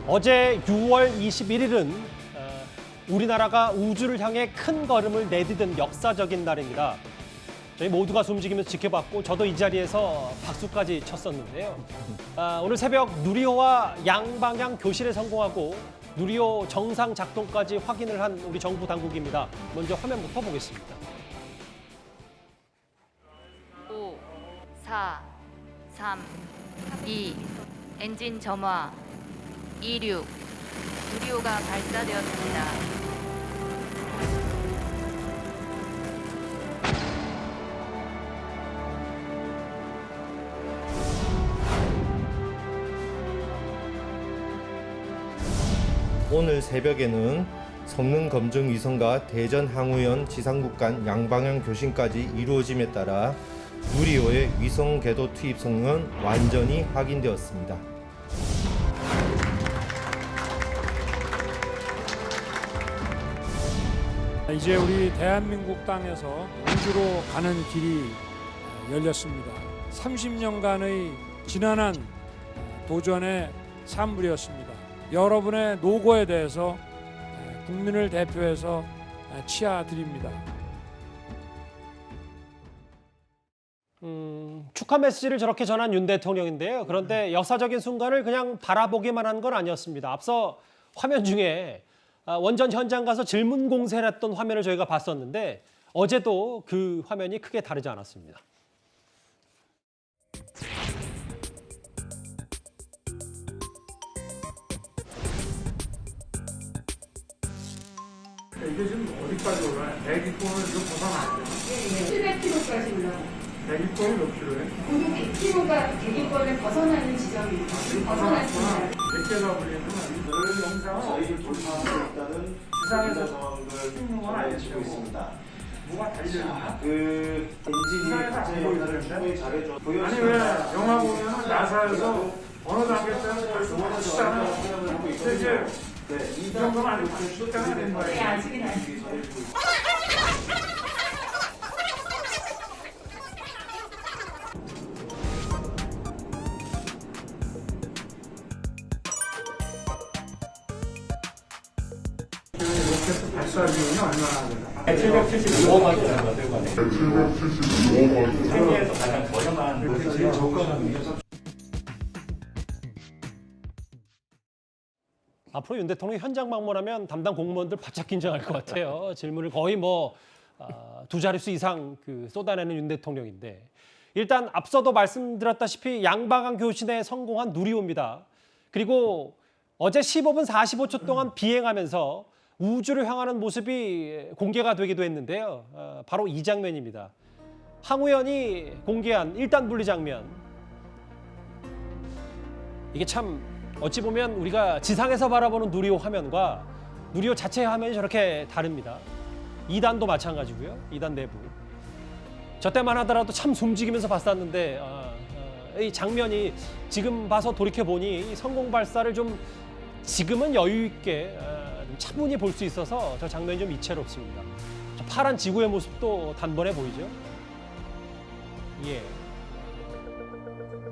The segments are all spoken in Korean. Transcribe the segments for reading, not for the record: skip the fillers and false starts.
어제 6월 21일은 우리나라가 우주를 향해 큰 걸음을 내디딘 역사적인 날입니다. 저희 모두가 숨지기면서 지켜봤고 저도 이 자리에서 박수까지 쳤었는데요. 오늘 새벽 누리호와 양방향 교실에 성공하고 누리호 정상 작동까지 확인을 한 우리 정부 당국입니다. 먼저 화면부터 보겠습니다. 5, 4, 3, 2, 엔진 점화, 26, 누리호가 발사되었습니다. 오늘 새벽에는 성능 검증 위성과 대전 항우연 지상국 간 양방향 교신까지 이루어짐에 따라 누리호의 위성 궤도 투입 성능은 완전히 확인되었습니다. 이제 우리 대한민국 땅에서 우주로 가는 길이 열렸습니다. 30년간의 지난한 도전의 산물이었습니다. 여러분의 노고에 대해서 국민을 대표해서 치하드립니다. 축하 메시지를 저렇게 전한 윤 대통령인데요. 그런데 역사적인 순간을 그냥 바라보기만 한 건 아니었습니다. 앞서 화면 중에 원전 현장 가서 질문 공세를 했던 화면을 저희가 봤었는데 어제도 그 화면이 크게 다르지 않았습니다. 이게 지금 어디까지 올라요? 대기권을 좀 벗어나야 돼요. 네, 700km까지 올라가요. 대기권이 몇 킬로예요? 고도 100km가 대기권을 벗어나는 지점입니다. 벗어났습니다. 100개가 불리는 이 영상은 저희 돌파하고 있다는 지상에서 상황을 건 아니죠. 있습니다. 뭐가 달려있나? 그 엔진이 지상에서 안 자체 보이는데? 역할을 충분히 잘해줘. 아니 왜 영화 보면 나사에서 어느 단계 때는 벌써 하시잖아요. 근데 이제 이 정도는 아니고 실패가 된 네, 거예요. 아직은 아닙니다. 로켓 발사 비용이 얼마나 되나? 775만 정도 들고 가네. 775만. 세계에서 가장 저렴한 제일 저가는 앞으로 윤 대통령이 현장 방문하면 담당 공무원들 바짝 긴장할 것 같아요. 질문을 거의 두 자릿수 이상 쏟아내는 윤 대통령인데 일단 앞서도 말씀드렸다시피 양방향 교신에 성공한 누리호입니다. 그리고 어제 15분 45초 동안 비행하면서 우주를 향하는 모습이 공개가 되기도 했는데요. 바로 이 장면입니다. 항우연이 공개한 1단 분리 장면. 이게 참 어찌 보면 우리가 지상에서 바라보는 누리호 화면과 누리호 자체 화면이 저렇게 다릅니다. 2단도 마찬가지고요. 2단 내부. 저 때만 하더라도 참 숨지기면서 봤었는데 이 장면이 지금 봐서 돌이켜보니 성공 발사를 좀 지금은 여유 있게 차분히 볼 수 있어서 저 장면이 좀 이채롭습니다. 저 파란 지구의 모습도 단번에 보이죠? 예.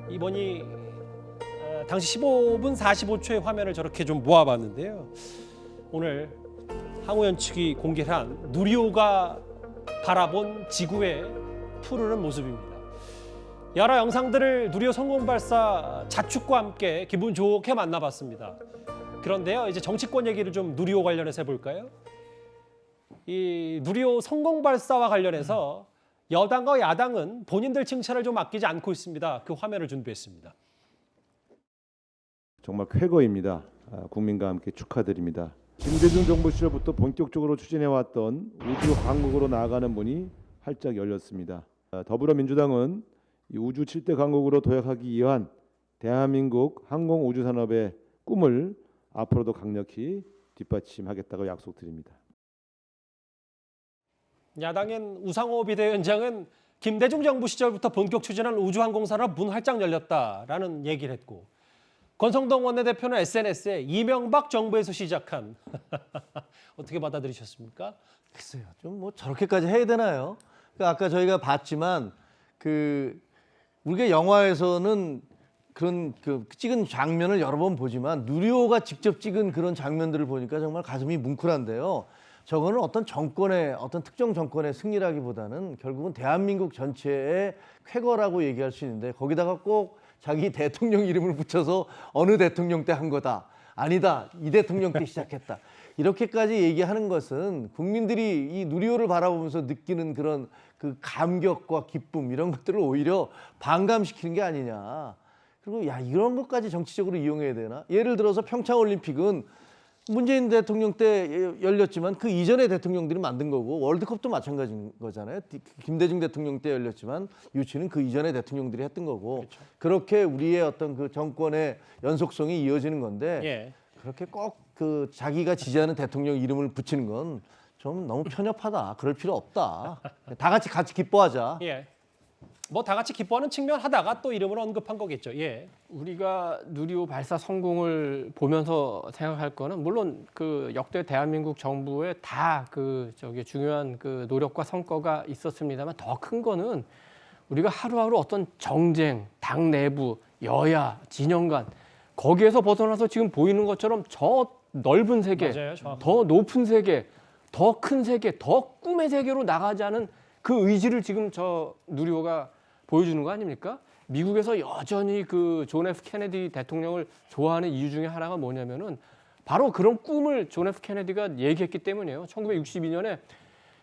이번이 당시 15분 45초의 화면을 저렇게 좀 모아봤는데요. 오늘 항우연 측이 공개한 누리호가 바라본 지구의 푸르른 모습입니다. 여러 영상들을 누리호 성공 발사 자축과 함께 기분 좋게 만나봤습니다. 그런데요, 이제 정치권 얘기를 좀 누리호 관련해서 해볼까요? 이 누리호 성공 발사와 관련해서 여당과 야당은 본인들 칭찬을 좀 아끼지 않고 있습니다. 그 화면을 준비했습니다. 정말 쾌거입니다. 국민과 함께 축하드립니다. 김대중 정부 시절부터 본격적으로 추진해왔던 우주 강국으로 나아가는 문이 활짝 열렸습니다. 더불어민주당은 이 우주 7대 강국으로 도약하기 위한 대한민국 항공우주산업의 꿈을 앞으로도 강력히 뒷받침하겠다고 약속드립니다. 야당인 우상호 비대위원장은 김대중 정부 시절부터 본격 추진한 우주항공산업 문 활짝 열렸다라는 얘기를 했고 권성동 원내대표는 SNS에 이명박 정부에서 시작한 어떻게 받아들이셨습니까? 글쎄요, 좀 뭐 저렇게까지 해야 되나요? 그러니까 아까 저희가 봤지만 우리가 영화에서는 그런 그 찍은 장면을 여러 번 보지만 누리호가 직접 찍은 그런 장면들을 보니까 정말 가슴이 뭉클한데요. 저거는 어떤 정권의 어떤 특정 정권의 승리라기보다는 결국은 대한민국 전체의 쾌거라고 얘기할 수 있는데 거기다가 꼭 자기 대통령 이름을 붙여서 어느 대통령 때 한 거다. 아니다. 이 대통령 때 시작했다. 이렇게까지 얘기하는 것은 국민들이 이 누리호를 바라보면서 느끼는 그런 그 감격과 기쁨 이런 것들을 오히려 반감시키는 게 아니냐. 그리고 야 이런 것까지 정치적으로 이용해야 되나? 예를 들어서 평창올림픽은 문재인 대통령 때 열렸지만 그 이전의 대통령들이 만든 거고 월드컵도 마찬가지인 거잖아요. 김대중 대통령 때 열렸지만 유치는 그 이전의 대통령들이 했던 거고 그렇죠. 그렇게 우리의 어떤 그 정권의 연속성이 이어지는 건데 예. 그렇게 꼭 그 자기가 지지하는 대통령 이름을 붙이는 건 좀 너무 편협하다. 그럴 필요 없다. 다 같이 기뻐하자. 예. 뭐 다 같이 기뻐하는 측면 하다가 또 이름을 언급한 거겠죠. 예. 우리가 누리호 발사 성공을 보면서 생각할 거는 물론 그 역대 대한민국 정부의 다 그 중요한 그 노력과 성과가 있었습니다만 더 큰 거는 우리가 하루하루 어떤 정쟁, 당 내부, 여야, 진영 간 거기에서 벗어나서 지금 보이는 것처럼 저 넓은 세계, 맞아요, 정확히. 더 높은 세계, 더 큰 세계, 더 꿈의 세계로 나가자는 그 의지를 지금 저 누리호가 보여주는 거 아닙니까? 미국에서 여전히 그 존 F 케네디 대통령을 좋아하는 이유 중에 하나가 뭐냐면은 바로 그런 꿈을 존 F 케네디가 얘기했기 때문이에요. 1962년에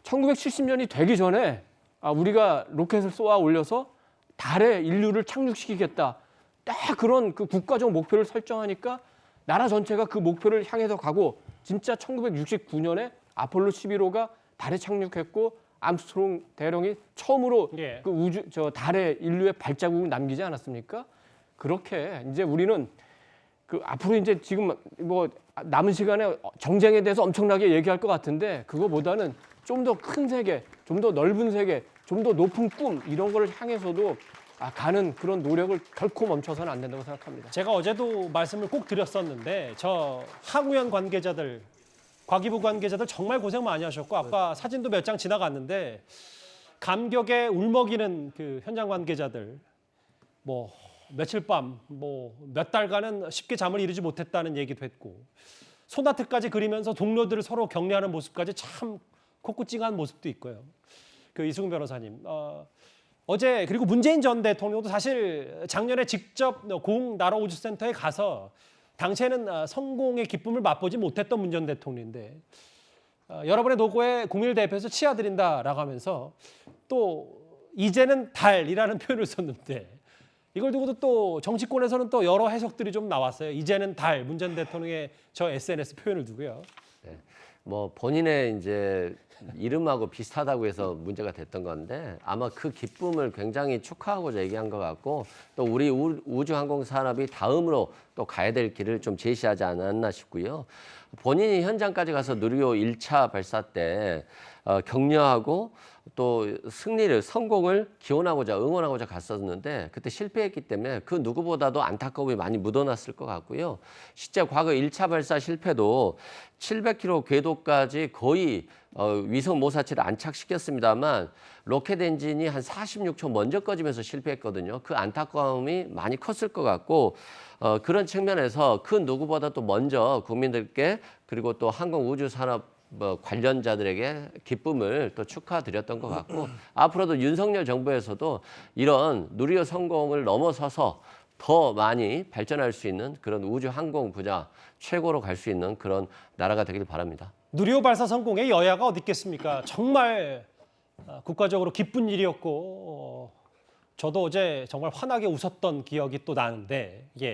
1970년이 되기 전에 우리가 로켓을 쏘아 올려서 달에 인류를 착륙시키겠다. 딱 그런 그 국가적 목표를 설정하니까 나라 전체가 그 목표를 향해서 가고 진짜 1969년에 아폴로 11호가 달에 착륙했고 암스트롱 대령이 처음으로 예. 그 달에 인류의 발자국을 남기지 않았습니까? 그렇게 이제 우리는 그 앞으로 이제 지금 뭐 남은 시간에 정쟁에 대해서 엄청나게 얘기할 것 같은데 그거보다는 좀 더 큰 세계, 좀 더 넓은 세계, 좀 더 높은 꿈 이런 거를 향해서도 가는 그런 노력을 결코 멈춰서는 안 된다고 생각합니다. 제가 어제도 말씀을 꼭 드렸었는데 저 항우연 관계자들, 과기부 관계자들 정말 고생 많이 하셨고 아까 사진도 몇 장 지나갔는데 감격에 울먹이는 그 현장 관계자들 뭐 며칠 밤 뭐 몇 달간은 쉽게 잠을 이루지 못했다는 얘기도 했고 소나트까지 그리면서 동료들을 서로 격려하는 모습까지 참 코꾸찡한 모습도 있고요. 그 이승훈 변호사님 어제 그리고 문재인 전 대통령도 사실 작년에 직접 공 나라 우주센터에 가서 당시에는 성공의 기쁨을 맛보지 못했던 문 전 대통령인데 여러분의 노고에 국민을 대표해서 치아드린다라고 하면서 또 이제는 달이라는 표현을 썼는데 이걸 두고도 또 정치권에서는 또 여러 해석들이 좀 나왔어요. 이제는 달, 문 전 대통령의 저 SNS 표현을 두고요. 네. 뭐 본인의 이제 이름하고 비슷하다고 해서 문제가 됐던 건데 아마 그 기쁨을 굉장히 축하하고자 얘기한 것 같고 또 우리 우주항공 산업이 다음으로 또 가야 될 길을 좀 제시하지 않았나 싶고요. 본인이 현장까지 가서 누리호 1차 발사 때 격려하고 또 승리를 성공을 기원하고자 응원하고자 갔었는데 그때 실패했기 때문에 그 누구보다도 안타까움이 많이 묻어났을 것 같고요. 실제 과거 1차 발사 실패도 700km 궤도까지 거의 위성 모사체를 안착시켰습니다만 로켓 엔진이 한 46초 먼저 꺼지면서 실패했거든요. 그 안타까움이 많이 컸을 것 같고 그런 측면에서 그 누구보다도 먼저 국민들께 그리고 또 항공 우주 산업 관련자들에게 기쁨을 또 축하드렸던 것 같고 앞으로도 윤석열 정부에서도 이런 누리호 성공을 넘어서서 더 많이 발전할 수 있는 그런 우주 항공 분야 최고로 갈 수 있는 그런 나라가 되길 바랍니다. 누리호 발사 성공에 여야가 어디 있겠습니까? 정말 국가적으로 기쁜 일이었고 저도 어제 정말 환하게 웃었던 기억이 또 나는데 예.